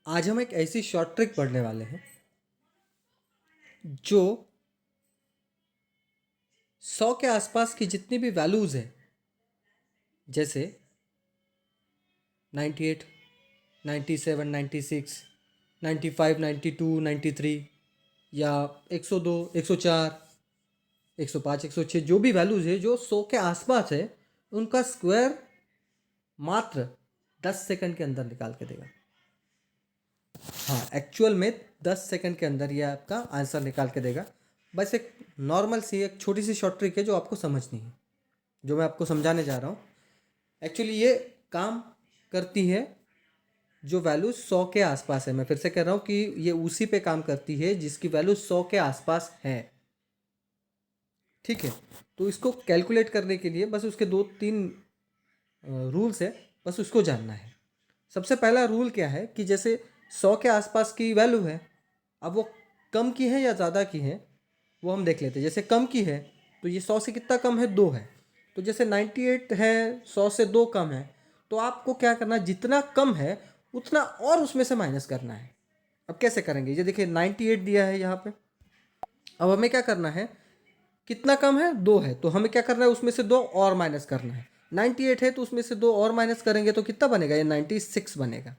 आज हम एक ऐसी शॉर्ट ट्रिक पढ़ने वाले हैं जो 100 के आसपास की जितनी भी वैल्यूज़ है, जैसे 98, 97, 96, 95, 92, 93 या 102, 104, 105, 106, जो भी वैल्यूज़ है जो 100 के आसपास है, उनका स्क्वायर मात्र 10 सेकंड के अंदर निकाल के देगा। हाँ, एक्चुअल में 10 सेकंड के अंदर ये आपका आंसर निकाल के देगा। बस एक नॉर्मल सी एक छोटी सी शॉर्ट ट्रिक है जो आपको समझनी है, जो मैं आपको समझाने जा रहा हूँ। एक्चुअली ये काम करती है जो वैल्यू 100 के आसपास है। मैं फिर से कह रहा हूँ कि ये उसी पे काम करती है जिसकी वैल्यू 100 के आसपास है। ठीक है, तो इसको कैलकुलेट करने के लिए बस उसके 2-3 रूल्स है, बस उसको जानना है। सबसे पहला रूल क्या है कि जैसे 100 के आसपास की वैल्यू है, अब वो कम की है या ज़्यादा की है वो हम देख लेते हैं। जैसे कम की है तो ये 100 से कितना कम है, 2 है। तो जैसे 98 है, 100 से 2 कम है, तो आपको क्या करना है, जितना कम है उतना और उसमें से माइनस करना है। अब कैसे करेंगे, ये देखिए 98 दिया है यहाँ पे। अब हमें क्या करना है, कितना कम है, 2 है, तो हमें क्या करना है, उसमें से 2 और माइनस करना है। 98 है तो उसमें से 2 और माइनस करेंगे तो कितना बनेगा, ये 96 बनेगा,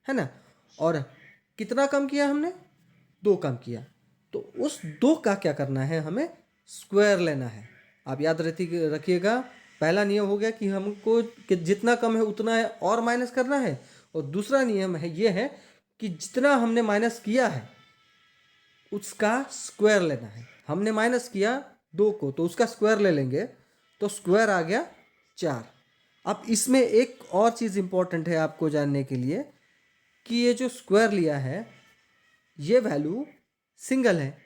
है ना। और कितना कम किया हमने, 2 कम किया, तो उस 2 का क्या करना है, हमें स्क्वायर लेना है। आप याद रखिएगा, पहला नियम हो गया कि हमको कि जितना कम है उतना है और माइनस करना है, और दूसरा नियम है ये है कि जितना हमने माइनस किया है उसका स्क्वायर लेना है। हमने माइनस किया 2 को तो उसका स्क्वायर ले लेंगे, तो स्क्वायर आ गया 4। अब इसमें एक और चीज़ इंपॉर्टेंट है आपको जानने के लिए कि ये जो स्क्वायर लिया है ये वैल्यू सिंगल है,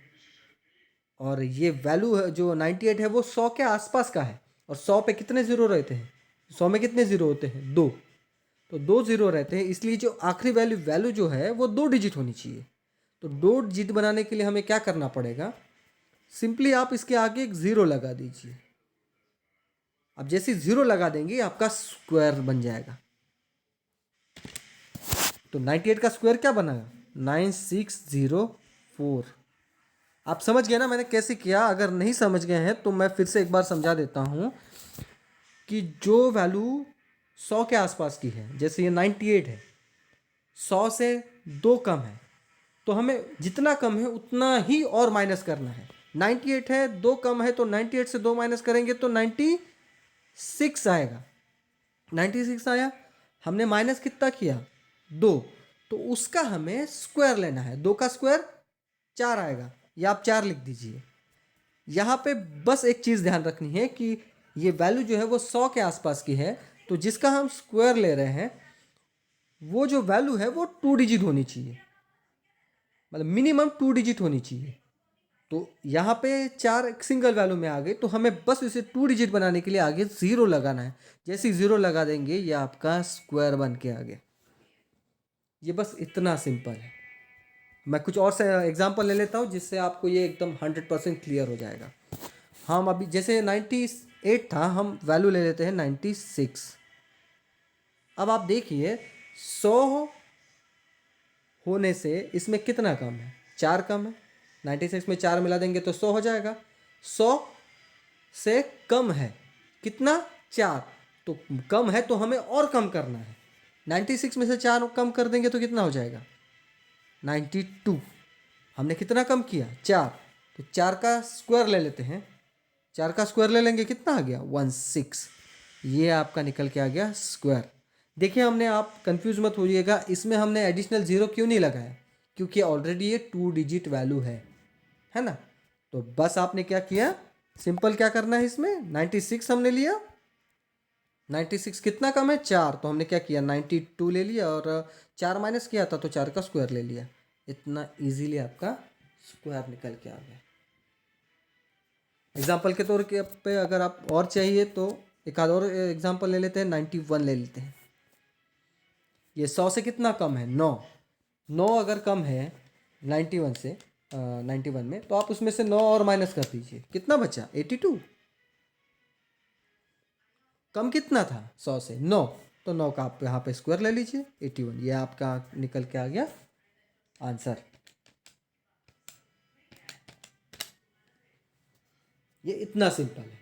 और ये वैल्यू है जो 98 है वो 100 के आसपास का है। और 100 पे कितने ज़ीरो रहते हैं, 100 में कितने ज़ीरो होते हैं, 2। तो 2 ज़ीरो रहते हैं, इसलिए जो आखिरी वैल्यू जो है वो 2 डिजिट होनी चाहिए। तो 2 डिजिट बनाने के लिए हमें क्या करना पड़ेगा, सिंपली आप इसके आगे एक ज़ीरो लगा दीजिए। अब जैसे ज़ीरो लगा देंगे आपका स्क्वायर बन जाएगा। तो 98 का स्क्वायर क्या बना, 9604। आप समझ गए ना मैंने कैसे किया। अगर नहीं समझ गए हैं तो मैं फिर से एक बार समझा देता हूँ कि जो वैल्यू 100 के आसपास की है, जैसे ये 98 है, 100 से 2 कम है, तो हमें जितना कम है उतना ही और माइनस करना है। 98 है, 2 कम है, तो 98 से 2 माइनस करेंगे तो 96 आएगा। 96 आया, हमने माइनस कितना किया, 2, तो उसका हमें स्क्वायर लेना है। 2 का स्क्वायर 4 आएगा, या आप 4 लिख दीजिए। यहाँ पे बस एक चीज़ ध्यान रखनी है कि ये वैल्यू जो है वो 100 के आसपास की है, तो जिसका हम स्क्वायर ले रहे हैं वो जो वैल्यू है वो 2 डिजिट होनी चाहिए, मतलब मिनिमम 2 डिजिट होनी चाहिए। तो यहाँ पे 4 एक सिंगल वैल्यू में आ गए, तो हमें बस इसे 2 डिजिट बनाने के लिए आगे ज़ीरो लगाना है। जैसे ही ज़ीरो लगा देंगे ये आपका स्क्वायर बन के आ गया। ये बस इतना सिंपल है। मैं कुछ और से एग्जांपल ले लेता हूँ जिससे आपको ये एकदम 100% क्लियर हो जाएगा। हम अभी जैसे 98 था, हम वैल्यू ले लेते हैं 96। अब आप देखिए 100 होने से इसमें कितना कम है, 4 कम है। 96 में 4 मिला देंगे तो 100 हो जाएगा। 100 से कम है कितना, 4, तो कम है तो हमें और कम करना है। 96 में से 4 कम कर देंगे तो कितना हो जाएगा, 92। हमने कितना कम किया, 4, तो 4 का स्क्वायर ले लेते हैं। 4 का स्क्वायर ले लेंगे, कितना आ गया, 16। ये आपका निकल के आ गया स्क्वायर। देखिए हमने, आप कंफ्यूज मत होइएगा, इसमें हमने एडिशनल ज़ीरो क्यों नहीं लगाया, क्योंकि ऑलरेडी ये 2 डिजिट वैल्यू है ना। तो बस आपने क्या किया, सिंपल क्या करना है, इसमें 96 हमने लिया, 96 कितना कम है, 4, तो हमने क्या किया, 92 ले लिया, और 4 माइनस किया था तो 4 का स्क्वायर ले लिया। इतना इजीली आपका स्क्वायर निकल के आ गया। एग्जाम्पल के तौर पे अगर आप और चाहिए तो एक आध और एग्जाम्पल ले लेते हैं, 91 ले लेते हैं। ये 100 से कितना कम है, 9। 9 अगर कम है 91 से, 91 में, तो आप उसमें से 9 और माइनस कर दीजिए, कितना बचा, 82। कम कितना था 100 से, 9, तो 9 का आप यहाँ पे स्क्वायर ले लीजिए 81। ये आपका निकल के आ गया आंसर। ये इतना सिंपल है।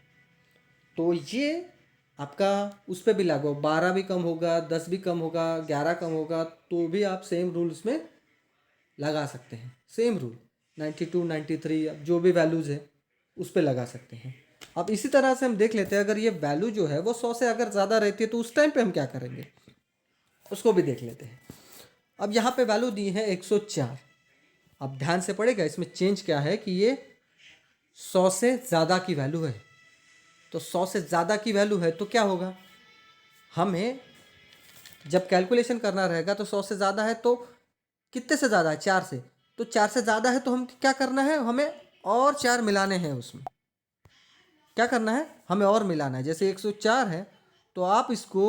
तो ये आपका उस पर भी लागू, 12 भी कम होगा, 10 भी कम होगा, 11 कम होगा, तो भी आप सेम रूल उसमें लगा सकते हैं। सेम रूल 92, 93, अब जो भी वैल्यूज़ है उस पर लगा सकते हैं। अब इसी तरह से हम देख लेते हैं, अगर ये वैल्यू जो है वो 100 से अगर ज़्यादा रहती है तो उस टाइम पे हम क्या करेंगे, उसको भी देख लेते हैं। अब यहाँ पे वैल्यू दी है 104। अब ध्यान से पड़ेगा, इसमें चेंज क्या है कि ये 100 से ज़्यादा की वैल्यू है। तो 100 से ज़्यादा की वैल्यू है तो क्या होगा, हमें जब कैलकुलेशन करना रहेगा तो 100 से ज़्यादा है तो कितने से ज़्यादा है, 4 से, तो 4 से ज़्यादा है तो हम क्या करना है, हमें और 4 मिलाने हैं। उसमें क्या करना है, हमें और मिलाना है। जैसे 104 है तो आप इसको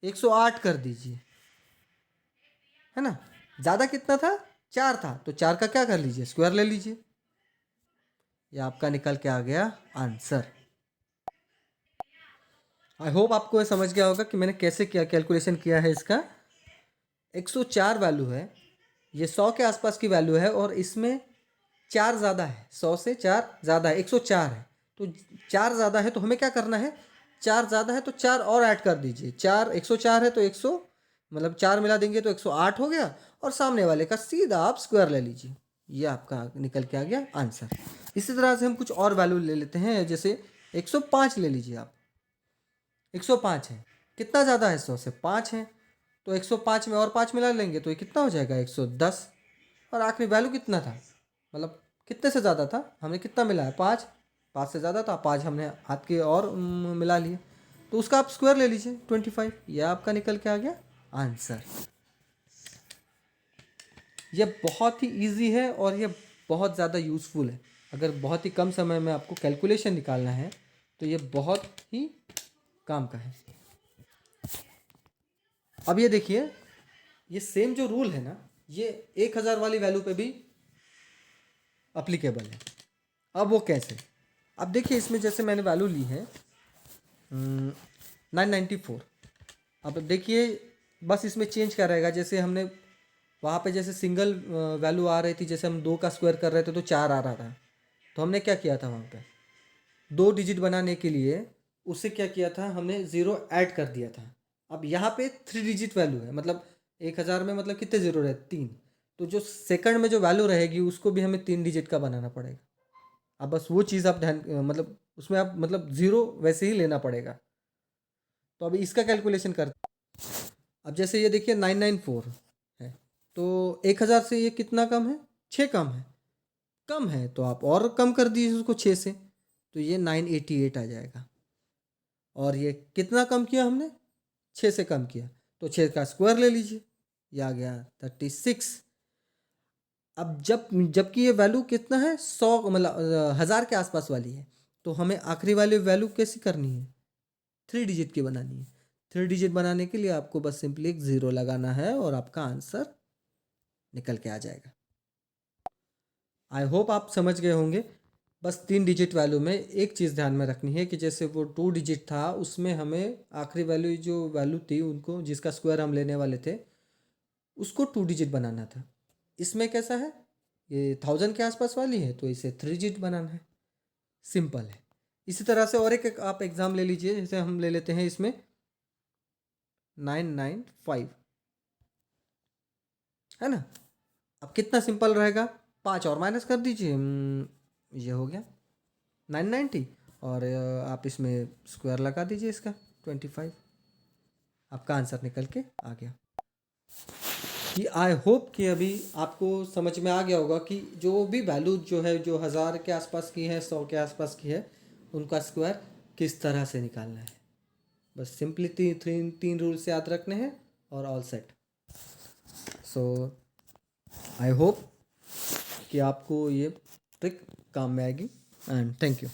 108 कर दीजिए, है ना। ज़्यादा कितना था, 4 था, तो 4 का क्या कर लीजिए, स्क्वायर ले लीजिए। ये आपका निकल के आ गया आंसर। आई होप आपको ये समझ गया होगा कि मैंने कैसे क्या कैलकुलेशन किया है इसका। 104 वैल्यू है, ये 100 के आसपास की वैल्यू है और इसमें 4 ज़्यादा है, 100 से 4 ज़्यादा है, 104 है। तो 4 ज़्यादा है तो हमें क्या करना है, 4 ज़्यादा है तो 4 और ऐड कर दीजिए। 4 104 है तो 100 मतलब 4 मिला देंगे तो 108 हो गया, और सामने वाले का सीधा आप स्क्वायर ले लीजिए। ये आपका निकल के आ गया आंसर। इसी तरह से हम कुछ और वैल्यू ले लेते हैं, जैसे 105 ले लीजिए आप। 105 है, कितना ज़्यादा है, 100 से 5 है, तो 105 में और 5 मिला लेंगे तो ये कितना हो जाएगा, 110। और आखिरी वैल्यू कितना था, मतलब कितने से ज़्यादा था, हमने कितना मिला है, 5। 5 से ज़्यादा था, 5 हमने हाथ के और मिला लिए, तो उसका आप स्क्वायर ले लीजिए 25। यह आपका निकल के आ गया आंसर। यह बहुत ही इजी है और यह बहुत ज़्यादा यूज़फुल है। अगर बहुत ही कम समय में आपको कैलकुलेशन निकालना है तो ये बहुत ही काम का है। अब ये देखिए, ये सेम जो रूल है ना, ये 1000 वाली वैल्यू पे भी अप्लीकेबल है। अब वो कैसे, अब देखिए इसमें जैसे मैंने वैल्यू ली है 994। अब देखिए बस इसमें चेंज क्या रहेगा, जैसे हमने वहाँ पे जैसे सिंगल वैल्यू आ रही थी, जैसे हम 2 का स्क्वायर कर रहे थे तो 4 आ रहा था, तो हमने क्या किया था वहाँ पे 2 डिजिट बनाने के लिए उससे क्या किया था, हमने 0 ऐड कर दिया था। अब यहाँ पे 3 डिजिट वैल्यू है, मतलब 1000 में मतलब कितने ज़ीरो रहे, 3। तो जो सेकंड में जो वैल्यू रहेगी उसको भी हमें 3 डिजिट का बनाना पड़ेगा। अब बस वो चीज़ आप ध्यान मतलब उसमें आप मतलब ज़ीरो वैसे ही लेना पड़ेगा। तो अभी इसका कैलकुलेशन करते, अब जैसे ये देखिए 994 है, तो 1000 से ये कितना कम है, 6 कम है। कम है तो आप और कम कर दीजिए उसको 6 से, तो ये 988 आ जाएगा। और ये कितना कम किया हमने, 6 से कम किया, तो 6 का स्क्वायर ले लीजिए, ये आ गया 36। अब जबकि ये वैल्यू कितना है, 100 मतलब 1000 के आसपास वाली है, तो हमें आखिरी वाली वैल्यू कैसी करनी है, 3 डिजिट की बनानी है। 3 डिजिट बनाने के लिए आपको बस सिंपली एक ज़ीरो लगाना है और आपका आंसर निकल के आ जाएगा। आई होप आप समझ गए होंगे। बस 3 डिजिट वैल्यू में एक चीज़ ध्यान में रखनी है कि जैसे वो 2 डिजिट था उसमें हमें आखिरी वैल्यू जो वैल्यू थी उनको जिसका स्क्वायर हम लेने वाले थे उसको 2 डिजिट बनाना था। इसमें कैसा है, ये 1000 के आसपास वाली है तो इसे 3 डिजिट बनाना है, सिंपल है। इसी तरह से और एक आप एग्ज़ाम ले लीजिए, जैसे हम ले लेते हैं इसमें 995, है ना। अब कितना सिंपल रहेगा, 5 और माइनस कर दीजिए, ये हो गया 990, और आप इसमें स्क्वायर लगा दीजिए इसका 25। आपका आंसर निकल के आ गया। कि आई होप कि अभी आपको समझ में आ गया होगा कि जो भी वैल्यू जो है जो 1000 के आसपास की है, 100 के आसपास की है, उनका स्क्वायर किस तरह से निकालना है। बस सिंपली तीन रूल्स याद रखने हैं और all set. So I hope कि आपको ये ट्रिक काम में आएगी, एंड थैंक यू।